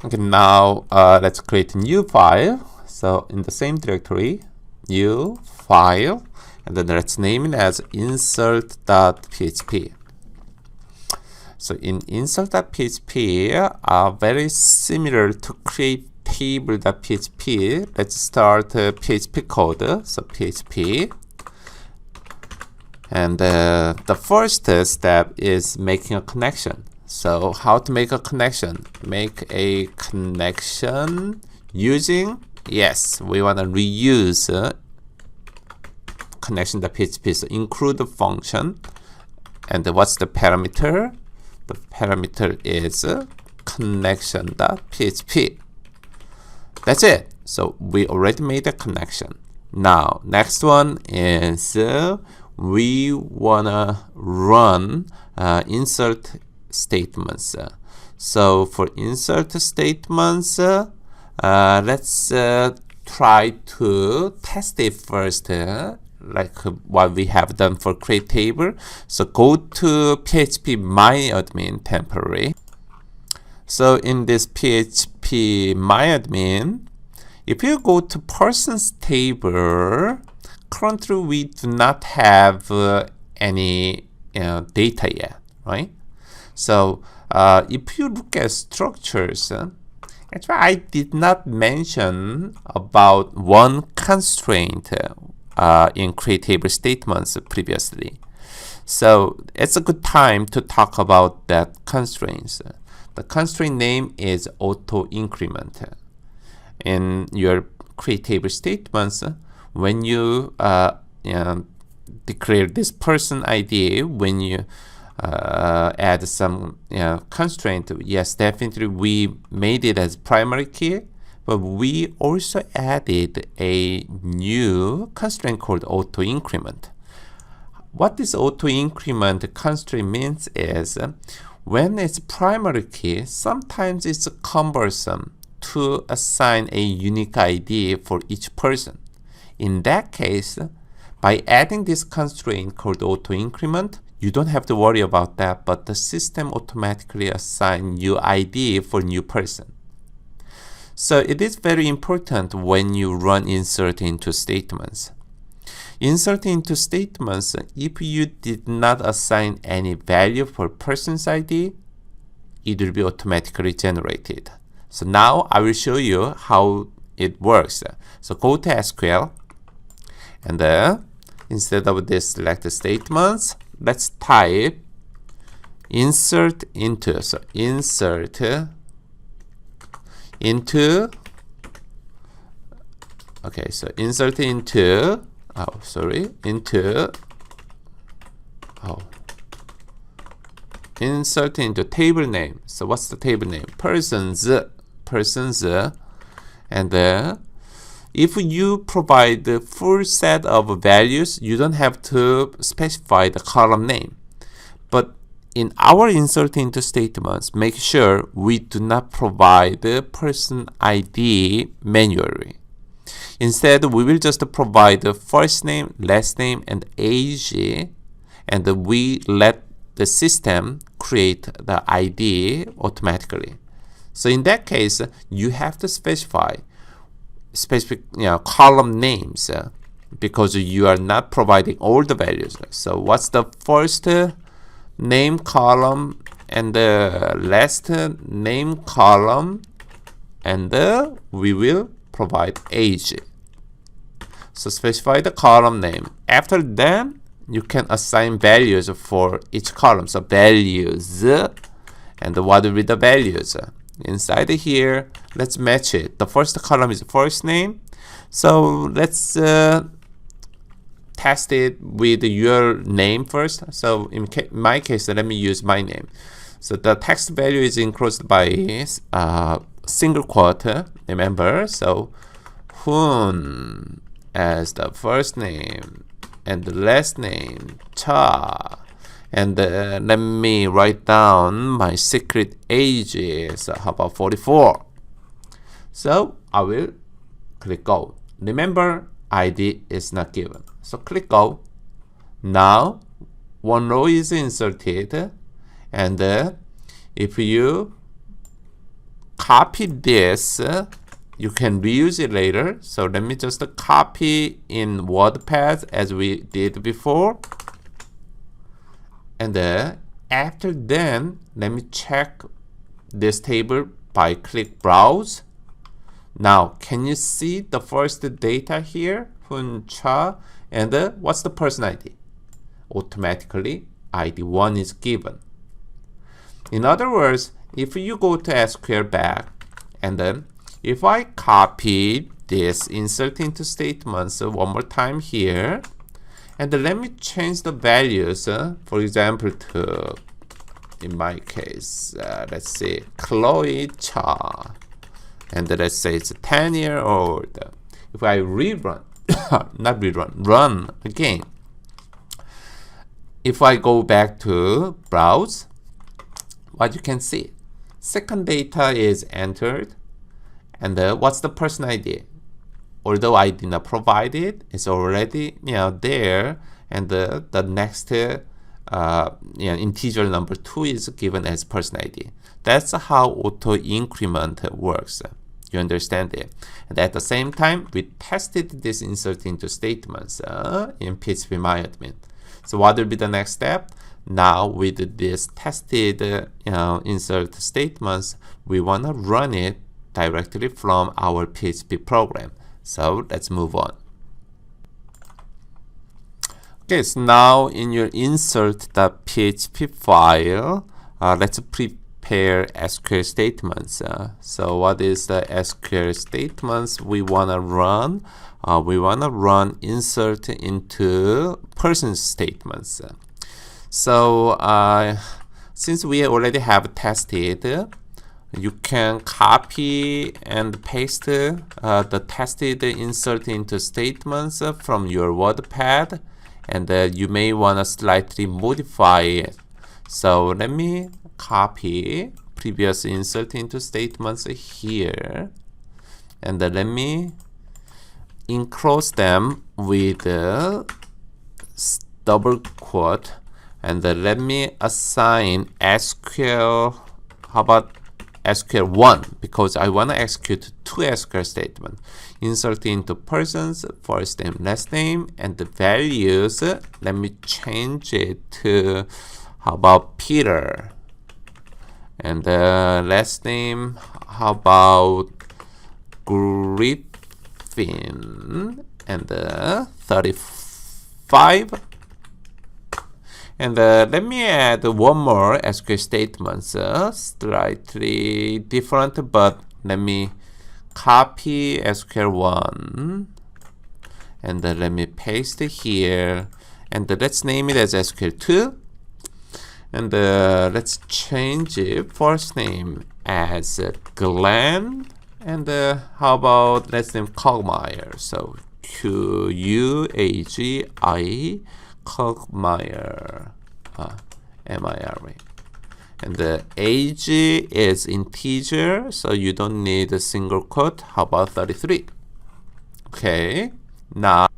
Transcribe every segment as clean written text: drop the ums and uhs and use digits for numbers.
Okay, now let's create a new file. So in the same directory, new file, and then let's name it as insert.php. So in insert.php, very similar to create table.php. Let's start PHP code. So PHP. And the first step is making a connection. So how to make a connection? Make a connection using, yes, we want to reuse connection.php. So include the function. And what's the parameter? The parameter is connection.php. That's it. So we already made a connection. Now, next one is we wanna run insert statements. So for insert statements, let's try to test it first, like what we have done for create table. So go to PHP myadmin temporary. So in this PHP myadmin, if you go to persons table, currently we do not have any data yet, right? So if you look at structures, actually I did not mention about one constraint in create table statements previously. So it's a good time to talk about that constraints. The constraint name is auto increment. In your create table statements, when you declare this person ID, when you add some constraint, yes, definitely we made it as primary key, but we also added a new constraint called auto increment. What this auto increment constraint means is when it's primary key, sometimes it's cumbersome to assign a unique ID for each person. In that case, by adding this constraint called auto increment, you don't have to worry about that, but the system automatically assigns new ID for new person. So it is very important when you run insert into statements. Insert into statements, if you did not assign any value for person's ID, it will be automatically generated. So now I will show you how it works. So go to SQL, and instead of this select statements, let's type insert into. So insert into. Okay, so insert into. Oh, sorry, into. Oh. Insert into table name. So what's the table name? Persons, and if you provide the full set of values, you don't have to specify the column name. But in our insert into statements, make sure we do not provide the person ID manually. Instead, we will just provide the first name, last name, and age, and we let the system create the ID automatically. So in that case, you have to specify specific column names because you are not providing all the values. So what's the first name column and the last name column, and we will provide age. So specify the column name. After that, you can assign values for each column. So values, and what will be the values? Inside here, let's match it. The first column is first name. So let's test it with your name first. So in my case, let me use my name. So the text value is enclosed by single quote, remember? So Hun as the first name and the last name, Cha. And let me write down my secret age is how about 44. So I will click go. Remember, ID is not given. So click go. Now one row is inserted, and if you copy this, you can reuse it later. So let me just copy in WordPad as we did before. And after then, let me check this table by click browse. Now, can you see the first data here? Huncha, and what's the person ID? Automatically, ID 1 is given. In other words, if you go to SQL back, and then if I copy this, insert into statements one more time here, and let me change the values, for example, to, in my case, let's say Chloe Cha, and let's say it's 10-year-old. If I rerun, not rerun, run again. If I go back to browse, what you can see, second data is entered, and what's the person ID? Although I did not provide it, it's already there, and the next integer number 2 is given as person ID. That's how auto increment works. You understand it? And at the same time, we tested this insert into statements in phpMyAdmin. So what will be the next step? Now with this tested insert statements, we want to run it directly from our PHP program. So let's move on. Okay, so now in your insert.php file, let's prepare SQL statements. So what is the SQL statements we want to run? We want to run insert into person statements. So since we already have tested, you can copy and paste the tested insert into statements from your WordPad, and you may want to slightly modify it. So let me copy previous insert into statements here, and let me enclose them with double quote, and let me assign SQL, how about SQL 1, because I want to execute 2 SQL statements. Insert into persons, first name, last name, and the values, let me change it to, how about Peter? And the last name, how about Griffin? And 35. And let me add one more SQL statements, slightly different, but let me copy SQL 1, and let me paste it here, and let's name it as SQL 2, and let's change it first name as Glenn, and how about let's name Cogmeyer, so Q-U-A-G-I, Cogmeyer, M-I-R-A. And the age is integer, so you don't need a single quote. How about 33? Okay, now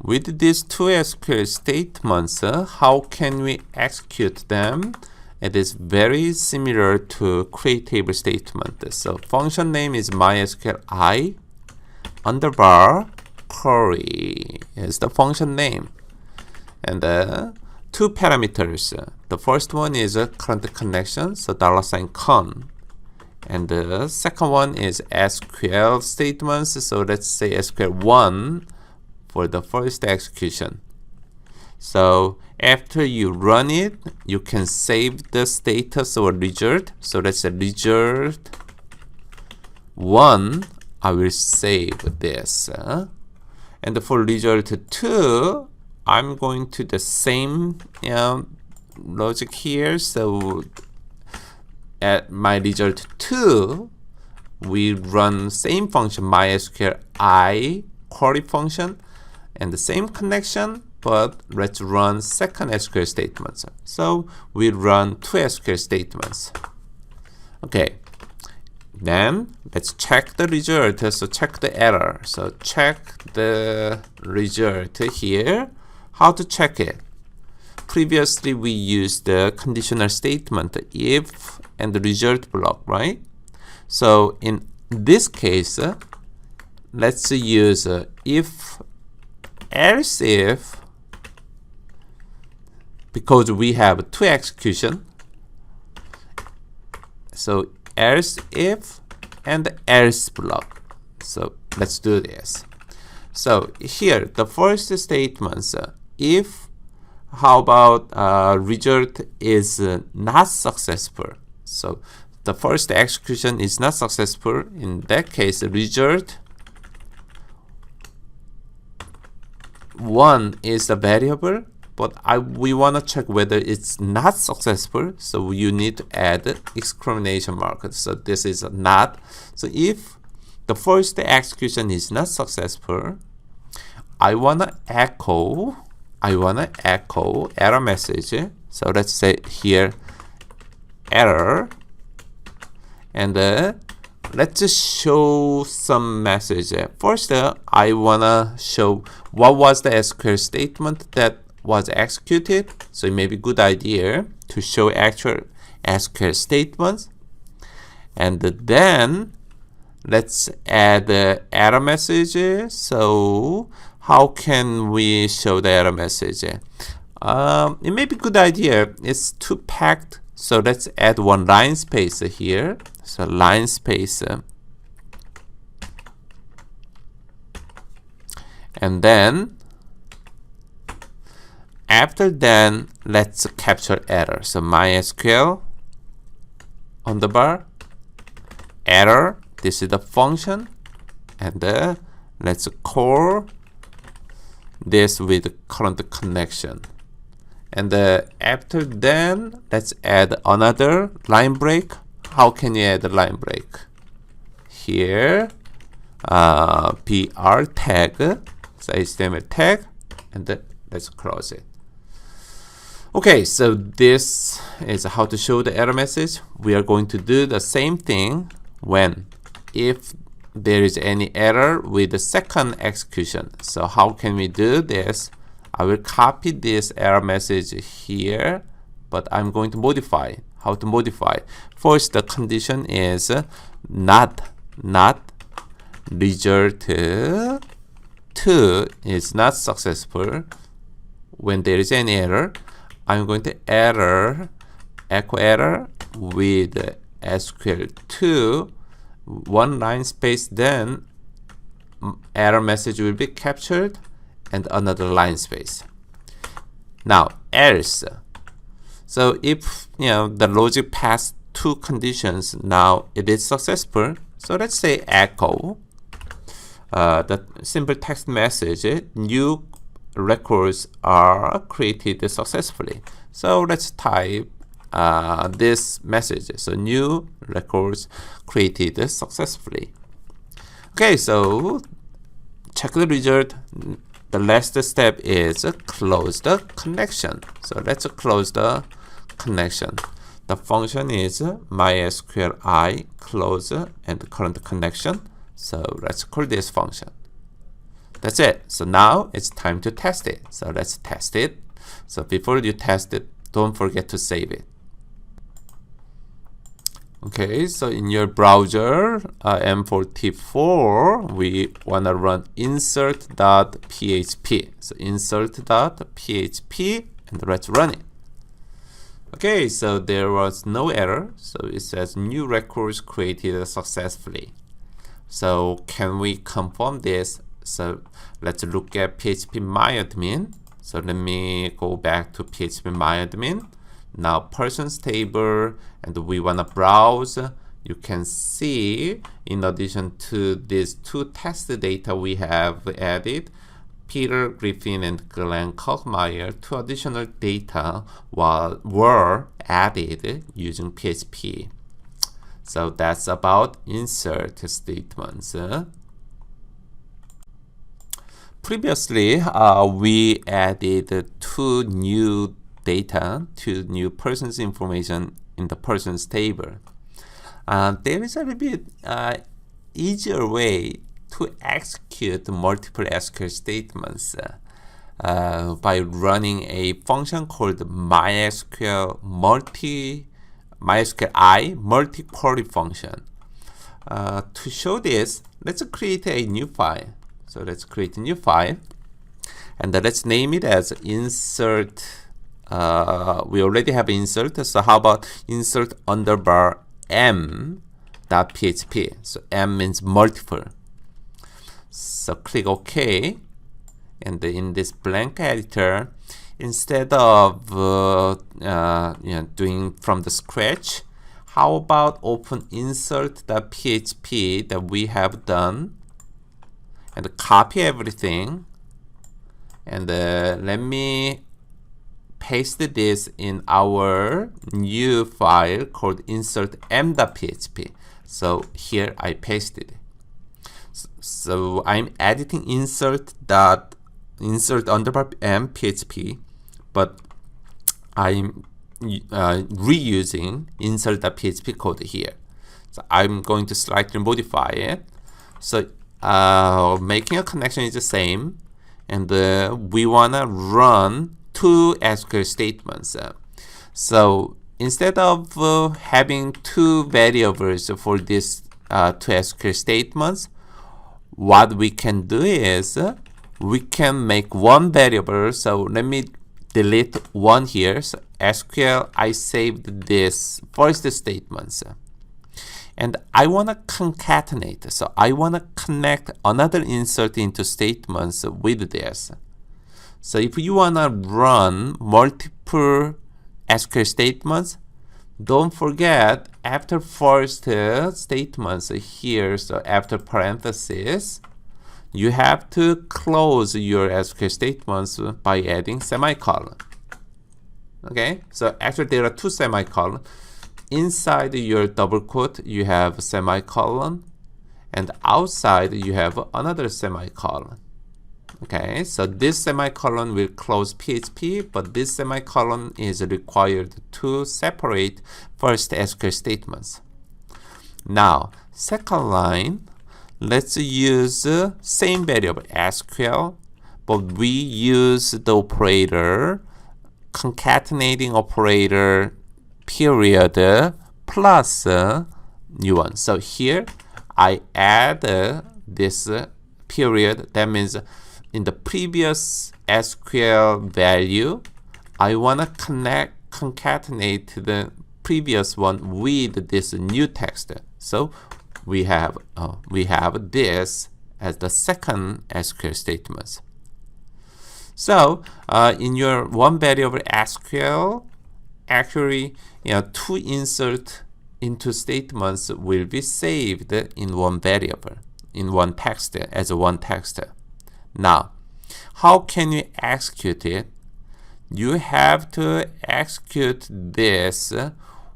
with these 2 SQL statements, how can we execute them? It is very similar to create table statement. So function name is mysqli underbar query is the function name, and 2 parameters. The first one is a current connection, so $con, and the second one is SQL statements, so let's say SQL 1 for the first execution. So after you run it, you can save the status or result. So let's say result 1, I will save this, and for result 2, I'm going to the same logic here. So at my result 2, we run same function mysqli query function and the same connection, but let's run second SQL statements. So we run 2 SQL statements. Okay, then let's check the result. So check the error. So check the result here. How to check it? Previously we used the conditional statement if and the result block, right? So in this case, let's use if else if, because we have two execution. So else if and else block. So let's do this. So here the first statements, if how about result is not successful. So the first execution is not successful. In that case, result 1 is a variable, but we want to check whether it's not successful. So you need to add exclamation mark. So this is a not. So if the first execution is not successful, I want to echo error message. So let's say here error, and let's just show some message. First, I wanna show what was the SQL statement that was executed. So it may be a good idea to show actual SQL statements, and then let's add the error message. So how can we show the error message? It may be a good idea. It's too packed. So let's add one line space here. So line space. And then after then, let's capture error. So MySQL on the bar, error. This is the function. And let's call this with current connection. And after then, let's add another line break. How can you add a line break? Here, br tag, so HTML tag, and let's close it. Okay, so this is how to show the error message. We are going to do the same thing if there is any error with the second execution. So how can we do this? I will copy this error message here, but I'm going to modify. How to modify? First, the condition is not result 2 is not successful. When there is any error, I'm going to echo error with SQL2 one line space, then error message will be captured and another line space. Now else. So if the logic passed two conditions, now it is successful. So let's say echo the simple text message, new records are created successfully. So let's type this message. So new records created successfully. Okay, so check the result. The last step is close the connection. So let's close the connection. The function is MySQL close and current connection. So let's call this function. That's it. So now it's time to test it. So let's test it. So before you test it, don't forget to save it. Okay, so in your browser, M4T4, we want to run insert.php. So insert.php, and let's run it. Okay, so there was no error. So it says new records created successfully. So can we confirm this? So let's look at phpMyAdmin. So let me go back to phpMyAdmin. Now persons table, and we want to browse. You can see, in addition to these two test data we have added, Peter Griffin and Glenn Kochmeyer, two additional data were added using PHP. So that's about insert statements. Previously, we added two new persons information in the persons table. There is a little bit easier way to execute multiple SQL statements by running a function called MySQL multi-query function. to show this, let's create a new file. So let's create a new file, and let's name it as insert. We already have insert, so how about insert underbar m.php. So m means multiple. So click OK, and in this blank editor, instead of doing from the scratch, how about open insert.php that we have done and copy everything, and let me paste this in our new file called insert m.php. So here I pasted it. So I'm editing insert underbar m php, but I'm reusing insert.php code here. So I'm going to slightly modify it. So making a connection is the same, and we want to run two SQL statements. So instead of having two variables for these two SQL statements, what we can do is we can make one variable. So let me delete one here. So SQL, I saved this first statements, and I want to concatenate. So I want to connect another insert into statements with this. So if you want to run multiple SQL statements, don't forget after first statements here, so after parenthesis, you have to close your SQL statements by adding semicolon. Okay, so actually there are two semicolons. Inside your double quote you have semicolon, and outside you have another semicolon. Okay, so this semicolon will close PHP, but this semicolon is required to separate first SQL statements. Now, second line, let's use same variable SQL, but we use the operator, concatenating operator, period, plus new one. So here I add this period. That means in the previous SQL value, I want to concatenate the previous one with this new text. So we have this as the second SQL statements. So in your one variable SQL, actually, two insert into statements will be saved in one variable, in one text, as one text. Now, how can you execute it? You have to execute this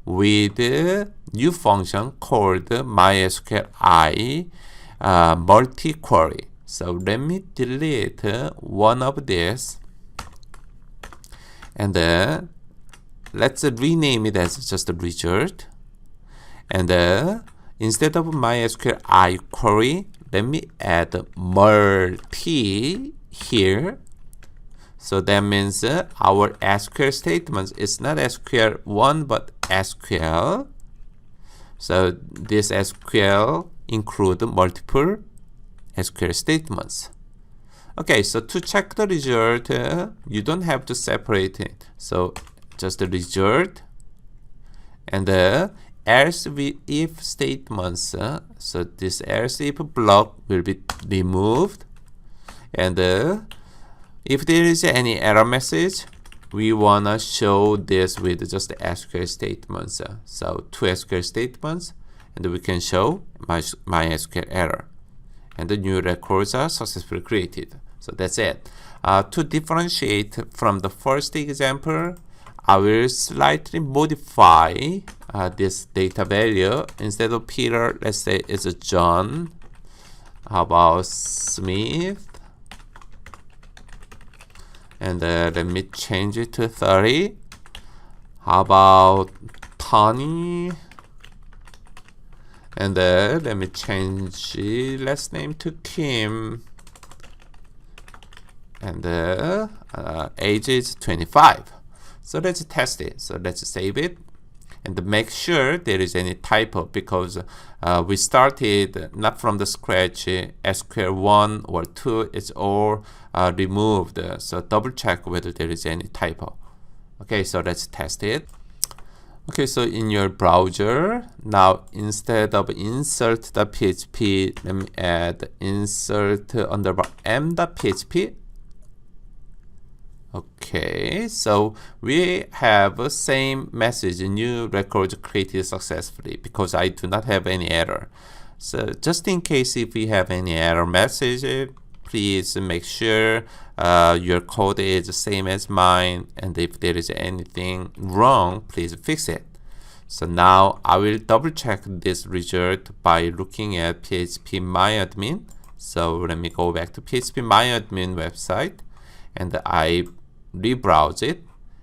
with a new function called MySQLi multi-query. So let me delete one of this, and let's rename it as just a result. And instead of MySQLi query, let me add multi here. So that means our SQL statements is not SQL1 but SQL. So this SQL include multiple SQL statements. Okay, so to check the result, you don't have to separate it. So just the result, and else if statements. So this else if block will be removed, and if there is any error message, we wanna show this with just the SQL statements. So two SQL statements, and we can show MySQL error, and the new records are successfully created. So that's it. To differentiate from the first example, I will slightly modify this data value. Instead of Peter, let's say it's a John. How about Smith? And let me change it to 30. How about Tony? And let me change last name to Kim. And age is 25. So let's test it. So let's save it. and make sure there is any typo, because we started not from the scratch. SQL 1 or 2 is all removed, so double check whether there is any typo. Okay, so let's test it. Okay, so in your browser, now instead of insert.php, let me add insert_m.php. Okay, so we have the same message, new record created successfully, because I do not have any error. So just in case if we have any error message, please make sure your code is the same as mine, and if there is anything wrong, please fix it. So now I will double check this result by looking at phpMyAdmin. So let me go back to phpMyAdmin website, and I rebrowse it,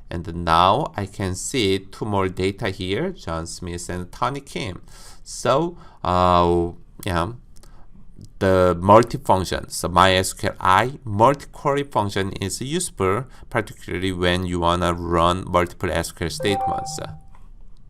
and now I can see two more data here, John Smith and Tony Kim. So yeah, the multi-function, so MySQL multi-query function is useful, particularly when you want to run multiple SQL statements.